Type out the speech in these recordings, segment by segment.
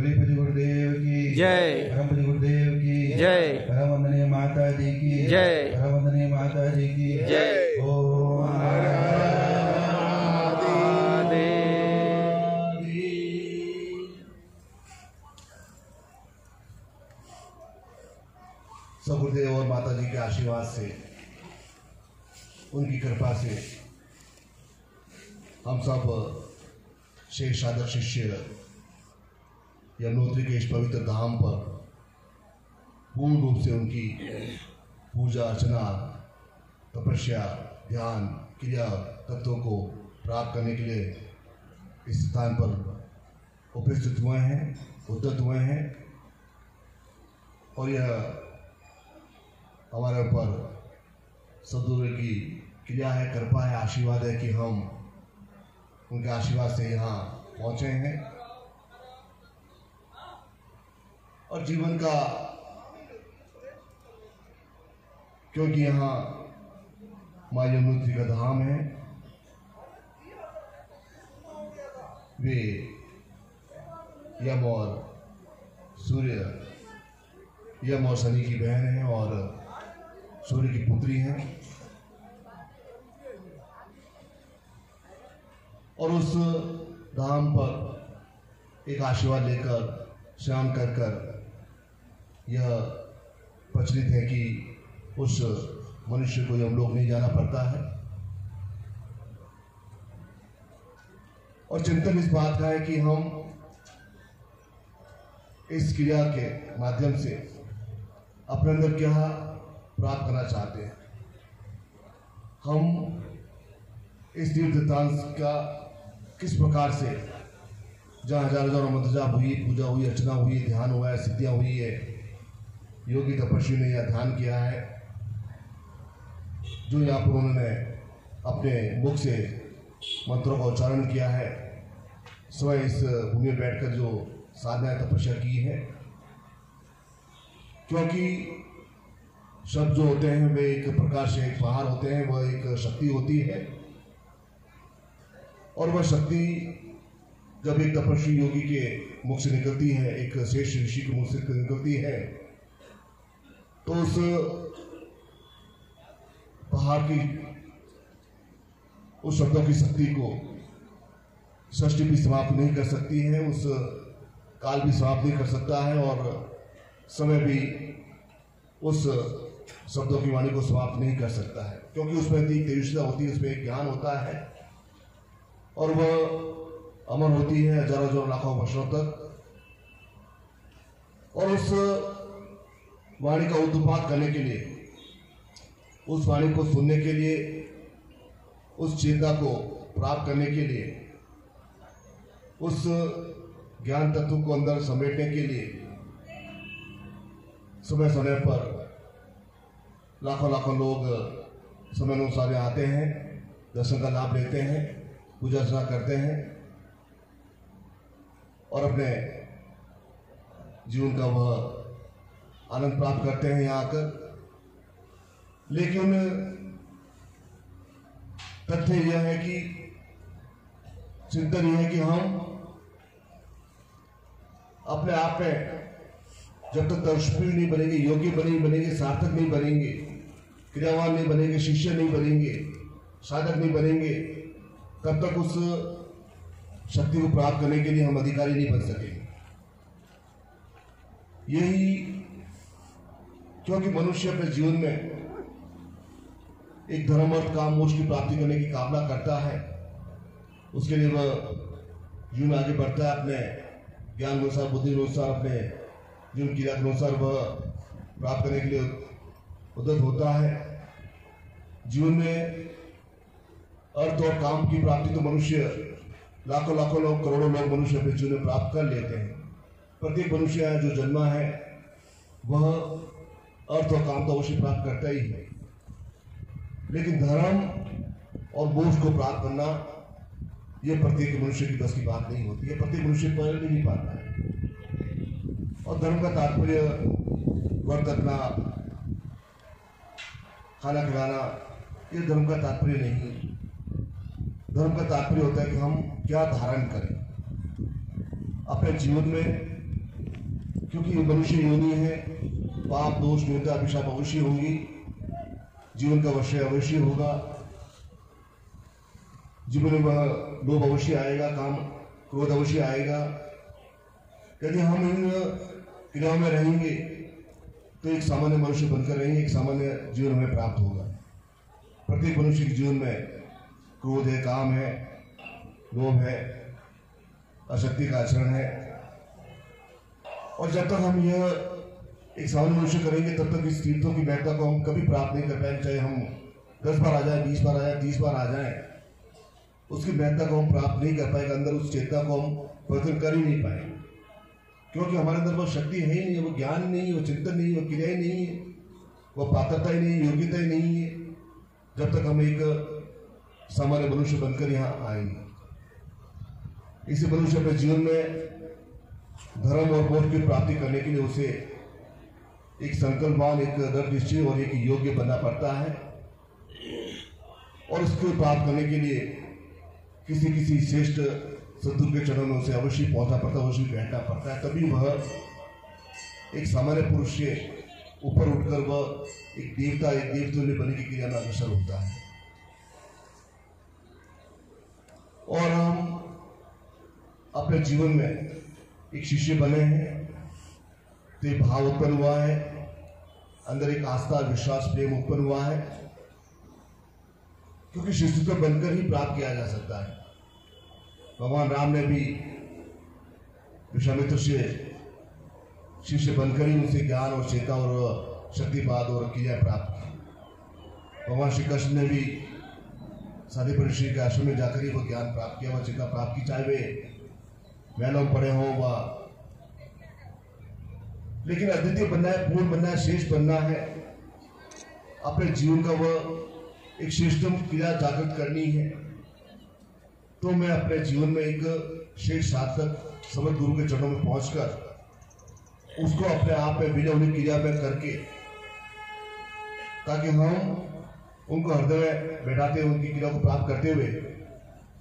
बलिपति गुरुदेव की जय। परमपति गुरुदेव की जय। परमवंदनीय माता जी की जय। परमवंदनीय माता जी की जय। ओम हर सब गुरुदेव और माता जी के आशीर्वाद से, उनकी कृपा से हम सब शेष साधक शिष्य यमुनोत्री के इस पवित्र धाम पर पूर्ण रूप से उनकी पूजा अर्चना, तपस्या, ध्यान, क्रिया तत्वों को प्राप्त करने के लिए इस स्थान पर उपस्थित हुए हैं, उद्यत हुए हैं। और यह हमारे ऊपर सदगुरु की क्रिया है, कृपा है, आशीर्वाद है कि हम उनके आशीर्वाद से यहाँ पहुँचे हैं। और जीवन का, क्योंकि यहाँ माँ यमुनोत्री का धाम है, वे यम और सूर्य, यम और शनि की बहन है और सूर्य की पुत्री हैं। और उस धाम पर एक आशीर्वाद लेकर स्नान कर कर यह प्रचलित है कि उस मनुष्य को यमलोक नहीं जाना पड़ता है। और चिंतन इस बात का है कि हम इस क्रिया के माध्यम से अपने अंदर क्या प्राप्त करना चाहते हैं। हम इस तीर्थांश का किस प्रकार से, जहाँ हजारों मंत्र जाप हुई, पूजा हुई, अर्चना हुई, ध्यान हुआ है, सिद्धियाँ हुई है, योगी तपस्वी ने यह ध्यान किया है, जो यहाँ पर उन्होंने अपने मुख से मंत्रों का उच्चारण किया है, स्वयं इस भूमि में बैठकर जो साधना तपस्या की है। क्योंकि शब्द जो होते हैं वे एक प्रकार से एक पहाड़ होते हैं, वह एक शक्ति होती है। और वह शक्ति जब एक तपस्वी योगी के मुख से निकलती है, एक श्रेष्ठ ऋषि के मुख से निकलती है, तो उस पहाड़ की, उस शब्दों की शक्ति को सृष्टि भी समाप्त नहीं कर सकती है, उस काल भी समाप्त नहीं कर सकता है, और समय भी उस शब्दों की वाणी को समाप्त नहीं कर सकता है। क्योंकि उसमें एक तेजस्विता होती है, उसमें एक ज्ञान होता है, और वह अमर होती है हजारों लाखों वर्षों तक। और उस वाणी का उद्पात करने के लिए, उस वाणी को सुनने के लिए, उस चेतना को प्राप्त करने के लिए, उस ज्ञान तत्व को अंदर समेटने के लिए समय समय पर लाखों लोग समय अनुसार आते हैं, दर्शन का लाभ लेते हैं, पूजा अर्चना करते हैं और अपने जीवन का वह आनंद प्राप्त करते हैं यहाँ आकर। लेकिन तथ्य यह है कि, चिंतन यह है कि हम अपने आप में जब तक तपस्वी नहीं बनेंगे, योग्य नहीं बनेंगे, सार्थक नहीं बनेंगे, क्रियावान नहीं बनेंगे, शिष्य नहीं बनेंगे, साधक नहीं बनेंगे, तब तक उस शक्ति को प्राप्त करने के लिए हम अधिकारी नहीं बन सकेंगे। यही, क्योंकि मनुष्य अपने जीवन में एक धर्म अर्थ काम मोक्ष की प्राप्ति करने की कामना करता है, उसके लिए वह जीवन में आगे बढ़ता है, अपने ज्ञान अनुसार, बुद्धि अनुसार, अपने जीवन क्रिया के अनुसार वह प्राप्त करने के लिए उद्यत होता है। जीवन में अर्थ और काम की प्राप्ति तो मनुष्य लाखों लोग, करोड़ों लोग मनुष्य अपने जीवन में प्राप्त कर लेते हैं। प्रत्येक मनुष्य है जो जन्मा है वह अर्थ और काम तो अवश्य प्राप्त करता ही है, लेकिन धर्म और मोक्ष को प्राप्त करना यह प्रत्येक मनुष्य की बस की बात नहीं होती है, प्रत्येक मनुष्य कर नहीं पाता है। और धर्म का तात्पर्य व्रत रखना, खाना खिलाना, ये धर्म का तात्पर्य नहीं है। धर्म का तात्पर्य होता है कि हम क्या धारण करें, अपने जीवन में क्योंकि ये मनुष्य योनि है, पाप दोष न्यूनता अभिशाप अवश्य होंगी, जीवन का वश अवश्य होगा, जीवन में वह लोभ अवश्य आएगा, काम क्रोध अवश्य आएगा। यदि हम इन क्रियाओं में रहेंगे तो एक सामान्य मनुष्य बनकर रहेंगे, एक सामान्य जीवन हमें प्राप्त होगा। प्रत्येक मनुष्य के जीवन में क्रोध है, काम है, लोभ है, अशक्ति का आचरण है, और जब तक हम यह एक सामान्य मनुष्य करेंगे तब तक इस तीर्थों की महत्ता को हम कभी प्राप्त नहीं कर पाएंगे। चाहे हम 10 बार आ जाए, 20 बार आ जाए, 30 बार आ जाए, उसकी महत्ता को हम प्राप्त नहीं कर पाएंगे, अंदर उस चेतना को हम प्रकट कर ही नहीं पाएंगे, क्योंकि हमारे अंदर वो शक्ति है ही नहीं, वो ज्ञान नहीं है, वो चिंतन नहीं है, वो क्रिया ही नहीं है, वो पात्रता ही नहीं है, योग्यता ही नहीं है, जब तक हम एक सामान्य मनुष्य बनकर यहाँ आएंगे। इसी मनुष्य अपने जीवन में धर्म और मोक्ष की प्राप्ति करने के लिए उसे एक संकल्पवान, एक दृढ़ निश्चय और एक योग्य बनना पड़ता है, और उसको प्राप्त करने के लिए किसी श्रेष्ठ सद्गुरु के चरणों में उसे अवश्य पहुंचना पड़ता है, अवश्य बैठना पड़ता है, तभी वह एक सामान्य पुरुष से ऊपर उठकर वह एक देवता, एक देवतुल्य बनने की क्रिया में अग्रसर होता है। और हम अपने जीवन में एक शिष्य बने हैं तो ये भाव उत्पन्न हुआ है, अंदर एक आस्था, विश्वास, प्रेम उत्पन्न हुआ है, क्योंकि शिष्य तो बनकर ही प्राप्त किया जा सकता है। भगवान राम ने भी विश्वामित्र से शिष्य बनकर ही उनसे ज्ञान और चेतना और शक्तिपात और क्रिया प्राप्त की। भगवान श्री कृष्ण ने भी साधु ऋषि के आश्रम में जाकर ही वो ज्ञान प्राप्त किया, वह चेतना प्राप्त की, चाहे वे महलों में पड़े हों व लेकिन अद्वितीय बनना है, पूर्ण बनना है, श्रेष्ठ बनना है, अपने जीवन का वह एक श्रेष्ठतम क्रिया जागृत करनी है, तो मैं अपने जीवन में एक श्रेष्ठ सार्थक समझ गुरु के चरणों में पहुंचकर उसको अपने आप में विनय होने क्रिया में करके, ताकि हम उनको हृदय में बैठाते हुए उनकी क्रिया को प्राप्त करते हुए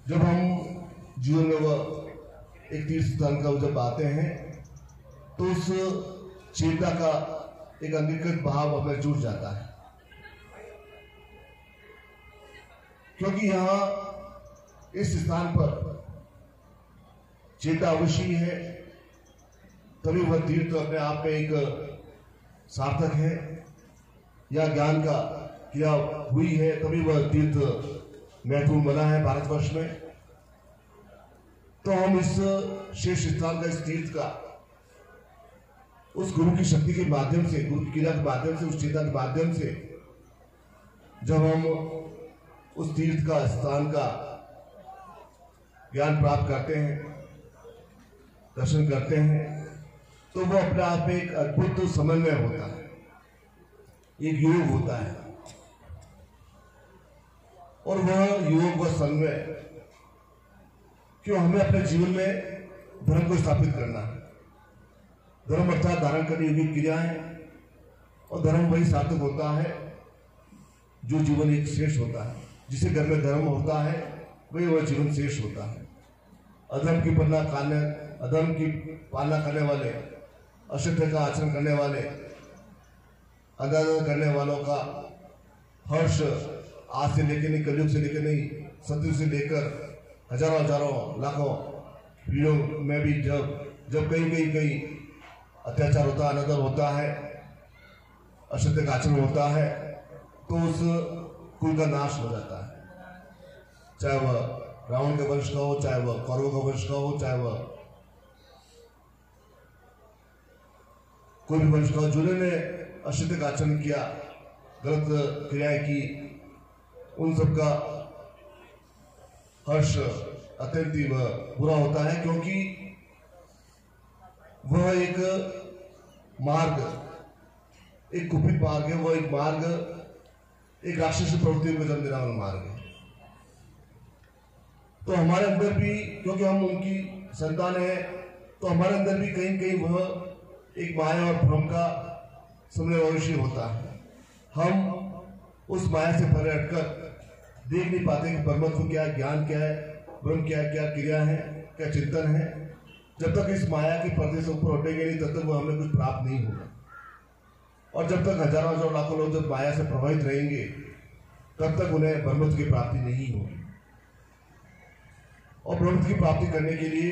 जब हम जीवन में वह एक तीर्थ स्थान का जब आते हैं तो उस चेतना का एक अंगीकृत भाव हमें जुड़ जाता है, क्योंकि यहाँ इस स्थान पर चेतना अवश्य है, तभी वह तीर्थ अपने आप में एक सार्थक है, या ज्ञान का क्रिया हुई है तभी वह तीर्थ महत्वपूर्ण बना है भारतवर्ष में। तो हम इस श्रेष्ठ स्थान का, इस तीर्थ का, उस गुरु की शक्ति के माध्यम से, गुरु की क्रिया के माध्यम से, उस चेतना के माध्यम से जब हम उस तीर्थ का, स्थान का ज्ञान प्राप्त करते हैं, दर्शन करते हैं, तो वह अपने आप में एक अद्भुत समन्वय होता है, एक योग होता है, और वह योग, वह समन्वय क्यों हमें अपने जीवन में धर्म को स्थापित करना है। धर्म अर्थात धारण करने योग्य क्रियाएं, और धर्म वही सार्थक होता है जो जीवन एक श्रेष्ठ होता है। जिसे घर में धर्म होता है वही वह जीवन श्रेष्ठ होता है। अधर्म की पालना करने वाले, असत्य का आचरण करने वाले, अनादर करने वालों का हर्ष आज से लेकर नहीं, कलयुग से लेकर नहीं, सतयुग से लेकर हजारों लाखों पीढ़ियों में भी जब कहीं अत्याचार होता है, अनादर होता है, असत्य का आचरण होता है, तो उस कुल का नाश हो जाता है। चाहे वह रावण के वंश का हो, चाहे वह कौरवों का वंश का हो, चाहे वह कोई भी वंश का हो, जिन्होंने असत्य का आचरण किया, गलत क्रियाएं की, उन सबका हर्ष अत्यंत ही बुरा होता है, क्योंकि वह एक मार्ग, एक कुपित मार्ग है, वह एक मार्ग, एक राक्षसी प्रवृत्ति को जन्म देने वाला मार्ग है। तो हमारे अंदर भी, क्योंकि हम उनकी संतान है, तो हमारे अंदर भी कहीं कहीं वह एक माया और भ्रम का समन्वय अवश्य होता है। हम उस माया से परे हटकर देख नहीं पाते कि परमात्मा क्या है, ज्ञान क्या है, ब्रह्म क्या है, क्या क्रिया है, क्या चिंतन है, जब तक इस माया के पर्दे से ऊपर उठेंगे नहीं तब तक वो हमें कुछ प्राप्त नहीं होगा। और जब तक हजारों हजारों लाखों लोग जब माया से प्रभावित रहेंगे तब तक उन्हें ब्रह्मत्व की प्राप्ति नहीं होगी। और ब्रह्मत्व की प्राप्ति करने के लिए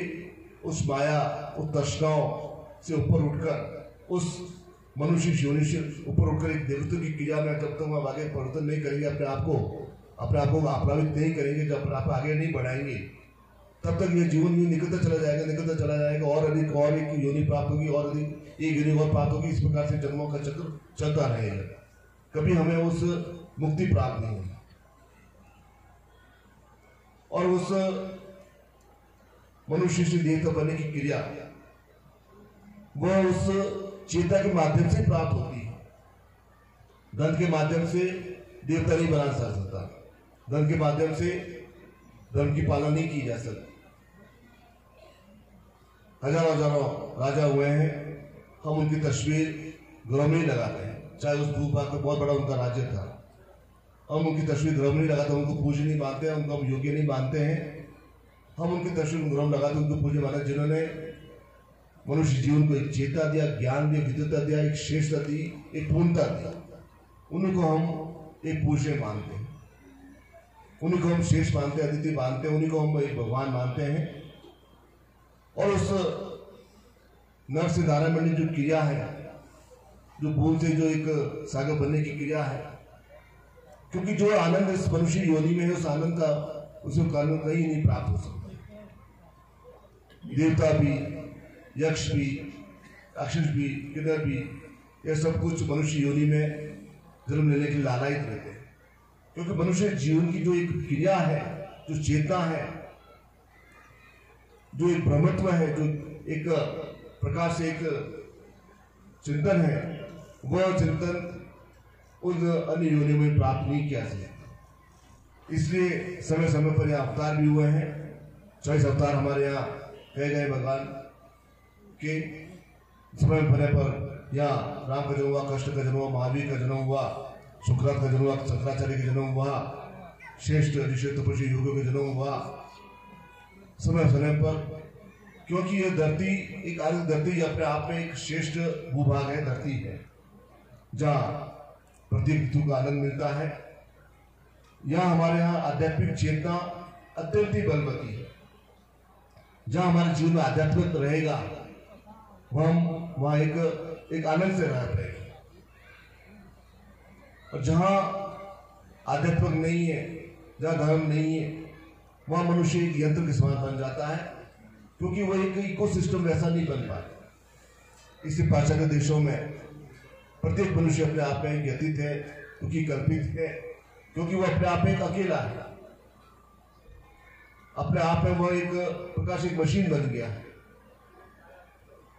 उस माया, उस तृष्णाओं से ऊपर उठकर, उस मनुष्य योनि से ऊपर उठकर एक देवत्व की क्रिया में जब तक हम आगे परिवर्तन नहीं करेंगे, अपने आप को अपराधित नहीं करेंगे, जब आप आगे नहीं बढ़ाएंगे, तब तक ये जीवन भी निकलता चला जाएगा और अधिक और एक योनि प्राप्त होगी, और अधिक एक योनि और प्राप्त होगी। इस प्रकार से जन्मों का चक्र चलता रहेगा, कभी हमें उस मुक्ति प्राप्त नहीं होगी। और उस मनुष्य से देवता बनने की क्रिया वह उस चेता के माध्यम से प्राप्त होती है। धन के माध्यम से देवता नहीं बना सकता, धन के माध्यम से धर्म की पालना नहीं की जा सकती। हजारों राजा हुए हैं, हम उनकी तस्वीर घरों में ही लगाते हैं, चाहे उस भूभाग में बहुत बड़ा उनका राज्य था, हम उनकी तस्वीर घरों में नहीं लगाते, उनको पूज्य नहीं मानते हैं, उनको हम योग्य नहीं मानते हैं। हम उनकी तस्वीर घरों में लगाते, उनको पूज्य मानते, जिन्होंने मनुष्य जीवन को एक चेता दिया, ज्ञान दिया, विद्वता दिया, एक श्रेष्ठता दी, एक पूर्णता दी, उनको हम एक पूज्य मानते हैं, उन्हीं को हम श्रेष्ठ मानते हैं, अद्वितीय मानते हैं, उन्हीं को हम एक भगवान मानते हैं। और उस नर से दाना बनने जो क्रिया है, जो बूंद से जो एक सागर बनने की क्रिया है, क्योंकि जो आनंद इस मनुष्य योनि में है, उस आनंद का उसे कारण कहीं नहीं प्राप्त हो सकता। देवता भी, यक्ष भी, राक्षस भी, किन्नर भी, यह सब कुछ मनुष्य योनि में जन्म लेने के लिए लालायित रहते हैं, क्योंकि मनुष्य जीवन की जो एक क्रिया है, जो चेतना है, जो एक ब्रह्मत्व है, जो एक प्रकार से एक चिंतन है, वह चिंतन उन अन्य योनि में प्राप्त नहीं किया जा सकता। इसलिए समय समय पर यह अवतार भी हुए हैं। 24 अवतार हमारे यहाँ कहे गए भगवान के। समय भरे पर यहाँ राम का जन्म हुआ, कृष्ण का जन्म हुआ, महावीर का जन्म हुआ, शुक्राचार्य का जन्म हुआ, शंकराचार्य का जन्म हुआ, श्रेष्ठ ऋषि तपस्वी योगियों का जन्म हुआ समय समय पर। क्योंकि यह धरती एक अलग धरती अपने आप में एक श्रेष्ठ भूभाग है, धरती है, जहाँ प्रत्येक ऋतु का आनंद मिलता है। यहाँ हमारे यहाँ आध्यात्मिक चेतना अत्यंत ही बलवती है। जहाँ हमारे जीवन में आध्यात्मिक रहेगा, हम वहाँ एक आनंद से रह पाएंगे। और जहाँ आध्यात्मिक नहीं है, जहाँ धर्म नहीं है, वहाँ मनुष्य एक यंत्र के समान बन जाता है, क्योंकि वह एक इकोसिस्टम वैसा नहीं बन पाता। इसी पाश्चात्य देशों में प्रत्येक मनुष्य अपने आप में व्यतीत है, क्योंकि कल्पित है, क्योंकि वह अपने आप में एक अकेला है, अपने आप में वह एक प्रकार से एक मशीन बन गया है।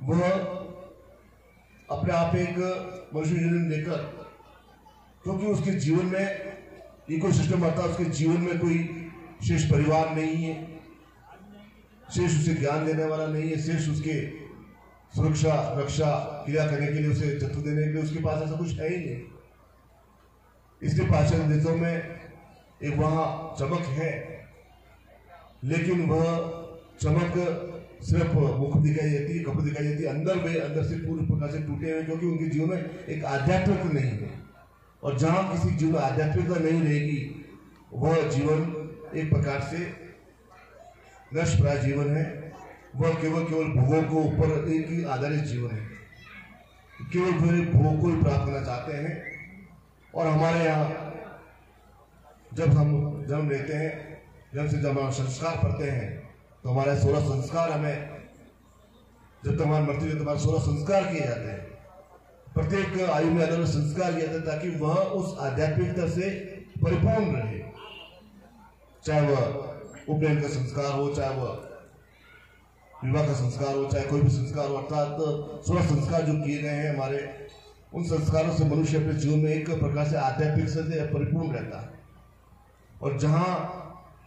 वह अपने आप एक मनुष्य जीवन लेकर, क्योंकि उसके जीवन में इकोसिस्टम आता है, उसके जीवन में कोई शेष परिवार नहीं है, शेष उसे ज्ञान देने वाला नहीं है, शेष उसके सुरक्षा रक्षा क्रिया करने के लिए, उसे जत्थु देने के लिए उसके पास ऐसा कुछ है ही नहीं। इसलिए पाश्चात्य देशों में एक वहाँ चमक है, लेकिन वह चमक सिर्फ मुख दिखाई देती है, कपड़े दिखाई देती है, अंदर से पूरी प्रकार से टूटे हुए, क्योंकि उनके जीवन में एक आध्यात्मिकता नहीं है। और जहाँ किसी जीवन में आध्यात्मिकता नहीं रहेगी, वह जीवन एक प्रकार से नष्ट प्राय जीवन है। वह केवल भोगों को ऊपर एक ही आधारित जीवन है, केवल भोग को ही प्राप्त करना चाहते हैं। और हमारे यहाँ जब हम जन्म लेते हैं, जब हम संस्कार पढ़ते हैं, तो हमारे 16 संस्कार हमें, जब तक हमारी मृत्यु तक हमारे 16 संस्कार किए जाते हैं। प्रत्येक आयु में अलग अलग संस्कार किया जाता है, ताकि वह उस आध्यात्मिकता से परिपूर्ण रहे। चाहे वह उपनयन का संस्कार हो, चाहे वह विवाह का संस्कार हो, चाहे कोई भी संस्कार हो, अर्थात 16 संस्कार जो किए गए हैं हमारे, उन संस्कारों से मनुष्य अपने जीवन में एक प्रकार से आध्यात्मिक से परिपूर्ण रहता है। और जहाँ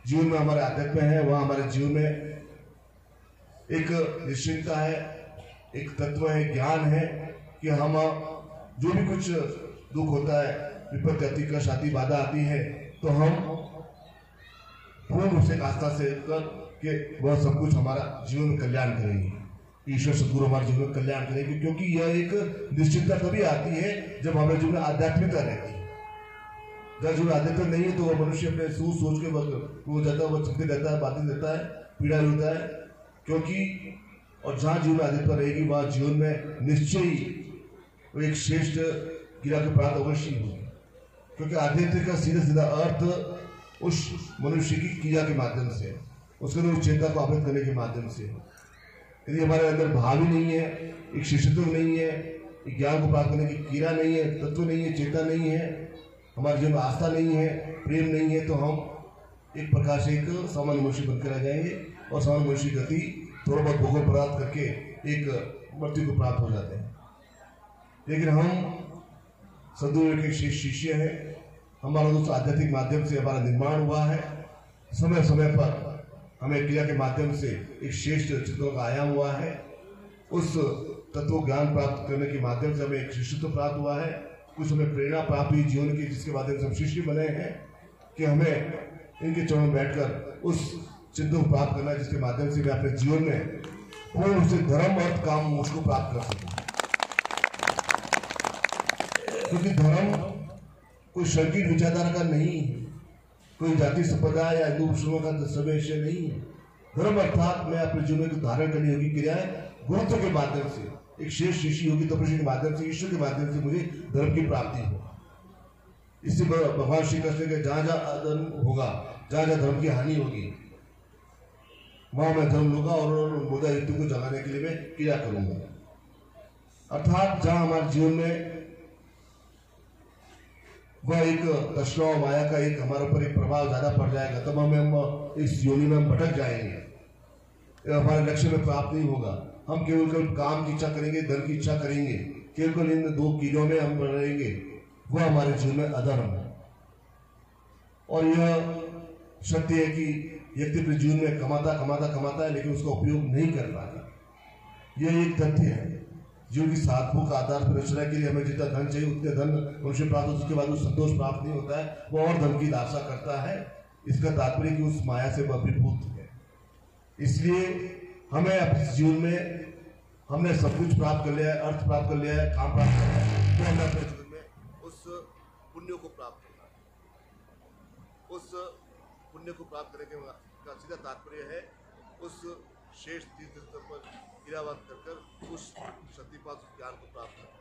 जीवन में हमारे आध्यात्म है, वहाँ हमारे जीवन में एक निश्चिंतता है, एक तत्व है, ज्ञान है कि हम जो भी कुछ दुख होता है, विपत्ति आती, कष्ट आती, बाधा आती है, तो हम पूर्ण रूप से आस्था से कर कि वह सब कुछ हमारा जीवन में कल्याण करेगी। ईश्वर सदगुरु हमारे जीवन में कल्याण करेंगे, क्योंकि यह एक निश्चितता तभी आती है जब हमारे जीवन में आध्यात्मिकता रहती है। जब जीवन आध्यात्मिक नहीं है तो वह मनुष्य अपने सोच के वो जाता है, वह चिंतित रहता है, बाधित रहता है, पीड़ा होता है। क्योंकि और जहाँ जीवन में आध्यात्मिकता रहेगी वहाँ जीवन में निश्चय ही एक श्रेष्ठ क्रिया की प्राप्त अवश्य होगी, क्योंकि आध्यात्मिक का सीधा सीधा अर्थ उस मनुष्य की क्रिया के माध्यम से, उसके अंदर चेतना को आवृत करने के माध्यम से। यदि हमारे अंदर भाव ही नहीं है, एक शिष्यत्व नहीं है, एक ज्ञान को प्राप्त करने की क्रिया नहीं है, तत्व नहीं है, चेतना नहीं है, हमारे जीवन में आस्था नहीं है, प्रेम नहीं है, तो हम एक प्रकार से एक सामान्य मनुष्य बनकर रह जाएंगे और सामान्य मनुष्य की गति थोड़ा बहुत भोग प्राप्त करके एक मृत्यु को प्राप्त हो जाते हैं। लेकिन हम सदगुरु के शिष्य हैं, हमारा दोस्त आध्यात्मिक माध्यम से हमारा निर्माण हुआ है। समय समय पर हमें क्रिया के माध्यम से एक श्रेष्ठ चित्रों का आयाम हुआ है। उस तत्व ज्ञान प्राप्त करने के माध्यम से हमें एक शिष्यत्व प्राप्त हुआ है, कुछ हमें प्रेरणा प्राप्त हुई जीवन की, जिसके माध्यम से हम शिष्य बने हैं कि हमें इनके चरणों में बैठकर उस चित्तों को प्राप्त करना है, जिसके माध्यम से मैं अपने जीवन में पूर्ण रूप से धर्म अर्थ काम मोक्ष को प्राप्त कर सकूं। क्योंकि धर्म कोई शर्किट विचारधारा का नहीं है, कोई जाति संप्रदाय या हिंदू मुस्लिमों का विषय नहीं है। धर्म अर्थात मैं अपने जीवन को धारण करनी होगी क्रियाएं गुरुत्व के माध्यम से, एक शेष शिष्य होगी तपस्या के माध्यम से, ईश्वर के माध्यम से मुझे धर्म की प्राप्ति हो। इससे भगवान श्री कृष्ण के जहाँ जहाँ अधर्म होगा, जहाँ जहाँ धर्म की हानि होगी, वहां मैं धर्म लूंगा और मुद्दा हेतु को जगाने के लिए मैं क्रिया करूंगा। अर्थात जहां हमारे जीवन में वह एक तृष्णा और माया का एक हमारे ऊपर एक प्रभाव ज्यादा पड़ जाएगा, तब हम इस योनि में हम भटक जाएंगे, हमारे लक्ष्य में प्राप्त नहीं होगा। हम केवल काम की इच्छा करेंगे, धन की इच्छा करेंगे, केवल इन दो कीड़ों में हम रहेंगे, वह हमारे जीवन में अधर्म है। और यह सत्य है कि व्यक्ति अपने जीवन में कमाता है लेकिन उसका उपयोग नहीं कर पाता। यह एक तथ्य है जो कि साधु का आधार पर रचना के लिए हमें जितना धन चाहिए उतने धन मनुष्य प्राप्त हो, उसके बाद वो संतोष प्राप्त नहीं होता है, वो और धन की लालसा करता है। इसका तात्पर्य कि उस माया से वह अभिभूत है। इसलिए हमें अपने जीवन में हमने सब कुछ प्राप्त कर लिया है, अर्थ प्राप्त कर लिया है, काम प्राप्त कर लिया है, तो हमें अपने जीवन में उस पुण्य को प्राप्त करना है। उस पुण्य को प्राप्त करने का सीधा तात्पर्य है उस शेष तीर्थ पर क्रियावाद कर उस शक्तिपात ज्ञान को प्राप्त करना।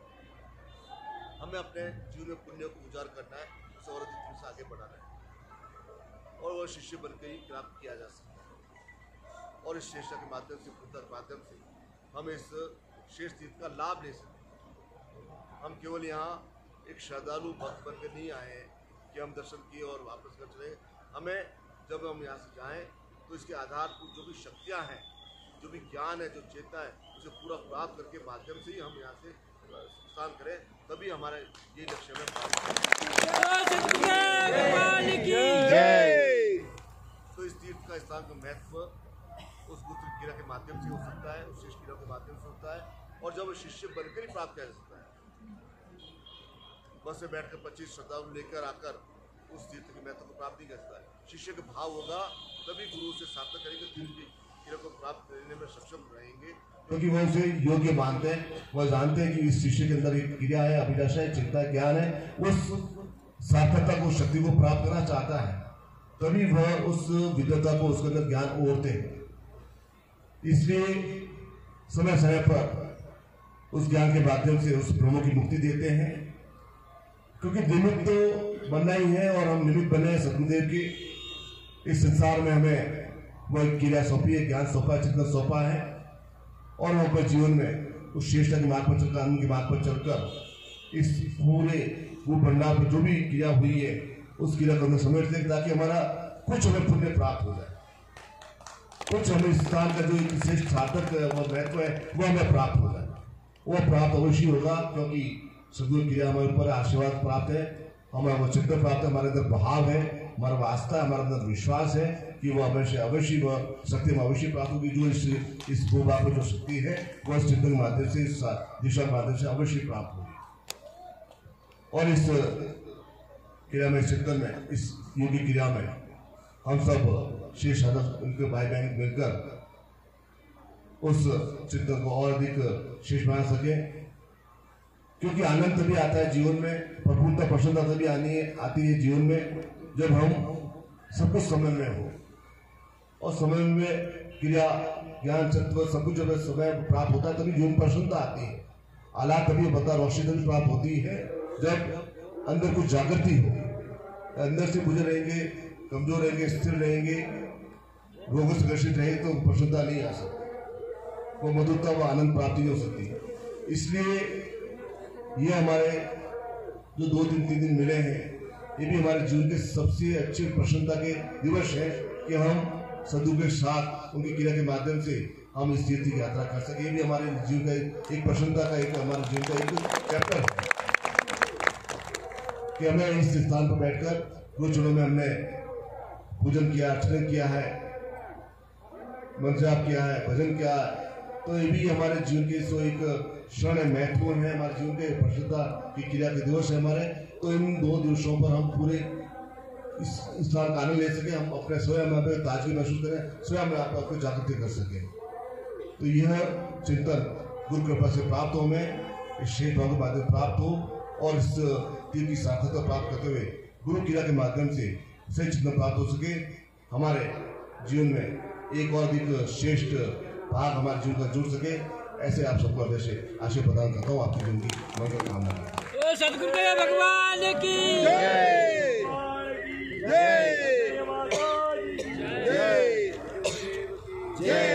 हमें अपने जीवन में पुण्य को उजागर करना है, उसे और अधिक से आगे बढ़ाना है और वह शिष्य बनकर ही प्राप्त किया जा सकता है। और इस श्रेष्ठता के माध्यम से, पुत्र के माध्यम से हम इस शेष तीर्थ का लाभ ले सकते हैं। हम केवल यहाँ एक श्रद्धालु भक्त बनकर नहीं आए हैं कि हम दर्शन किए और वापस कर चले। हमें जब हम यहाँ से जाएं तो इसके आधार पर जो भी शक्तियाँ हैं, जो भी ज्ञान है, जो चेतना है, उसे पूरा प्राप्त करके माध्यम से ही हम यहाँ से प्रस्थान करें, तभी हमारे ये लक्ष्य में प्राप्त है। तो इस तीर्थ का स्थान का महत्व उस गुप्त क्रिया के माध्यम से हो सकता है, उस शिष्य क्रिया के माध्यम से होता है और जब शिष्य बनकर ही प्राप्त किया जा सकता है। बस में बैठकर 25 श्रद्धालु लेकर आकर उस तीर्थ के महत्व को प्राप्त नहीं कर सकता है। शिष्य का भाव होगा तभी गुरु से सार्थक करेंगे, तीर्थ की क्रिया को प्राप्त करने में सक्षम रहेंगे, क्योंकि वह उसे योग्य मानते हैं। वह जानते हैं कि इस शिष्य के अंदर एक क्रिया है, अभिलाषा है, चिंता है, ज्ञान है, उस सार्थकता को, शक्ति को प्राप्त करना चाहता है, तभी वह उस विद्वता को उसके अंदर ज्ञान ओढ़ते हैं। इसलिए समय समय पर उस ज्ञान के माध्यम से उस भ्रमों की मुक्ति देते हैं, क्योंकि निमित्त तो बनना ही है और हम निमित्त बने हैं सदगुरुदेव की। इस संसार में हमें वह क्रिया सौंपी है, ज्ञान सौंपा है, चिंतन सौंपा है और हम अपने जीवन में उस श्रेष्ठता के मार्ग पर चलकर, आनंद के मार्ग पर चलकर इस पूरे वो भंडार पर जो भी क्रिया हुई है उस क्रिया को हमें समेटते हैं, ताकि हमारा कुछ हमें पुण्य प्राप्त हो जाए, कुछ हमें इस स्थान का जो एक श्रेष्ठ सार्थक महत्व है वो हमें प्राप्त हो जाए। वो प्राप्त अवश्य होगा, क्योंकि सदगुरु क्रिया हमारे ऊपर आशीर्वाद प्राप्त है, हमारा वो चिंतन प्राप्त है, हमारे अंदर भाव है, हमारा वास्ता है, हमारे अंदर विश्वास है कि वो अवश्य वह शक्ति में अवश्य प्राप्त होगी। जो इस भूभाग में जो शक्ति है वह इस चिंतन के माध्यम से, इस दिशा के माध्यम से अवश्य प्राप्त होगी। और इस क्रिया में, चिंतन में, इस योगी क्रिया में हम सब शेष साधक उनके भाई बहन मिलकर उस चिंतन को और अधिक शेष बना सके। क्योंकि आनंद तभी आता है जीवन में, प्रफुल्लता प्रसन्नता तभी आती है जीवन में जब हम सब कुछ समय में हो, और समय में क्रिया ज्ञान सत्व सब कुछ जब समय प्राप्त होता है तभी जीवन प्रसन्नता आती है। आला तभी बता रोशनी तभी प्राप्त होती है जब अंदर कुछ जागृति हो। अंदर से गुजर रहेंगे, कमजोर रहेंगे, स्थिर रहेंगे, रोगों से ग्रसित रहेंगे तो प्रसन्नता नहीं आ सकती, वो मधुरता व आनंद प्राप्ति नहीं हो सकती। इसलिए ये हमारे जो 2-3 दिन मिले हैं, ये भी हमारे जीवन के सबसे अच्छे प्रसन्नता के दिवस है कि हम सदगुरु के साथ उनकी क्रिया के माध्यम से हम इस तीर्थ की यात्रा कर सके। ये भी हमारे जीवन का एक प्रसन्नता का, एक हमारे जीवन का एक चैप्टर है कि हमें इस स्थान पर बैठकर गुरु चरणों में हमने पूजन किया, अर्चन किया है, मंत्र जाप किया है, भजन किया है। तो ये भी हमारे जीवन के सो एक क्षण है, महत्वपूर्ण है, हमारे जीवन के प्रसन्नता की क्रिया के दिवस है हमारे। तो इन 2 दिवसों पर हम पूरे इस स्थान का आनंद ले सके, हम अपने स्वयं में ताजगी महसूस करें, स्वयं में आपको जागृति कर सके। तो यह चिंतन गुरु कृपा से प्राप्त हो, हमें इस शेष भाव के माध्यम प्राप्त हो, और इस तीर्थ की सार्थकता प्राप्त करते हुए गुरु क्रिया के माध्यम से सही चिंतन प्राप्त हो सके। हमारे जीवन में एक और अधिक श्रेष्ठ भाग हमारे जीवन का जुड़ सके, ऐसे आप सबको हृदय से आशीर्वाद प्रदान करता हूँ। आपकी जिंदगी मंगल कामना। सदगुरुदेव भगवान की जय जय जय।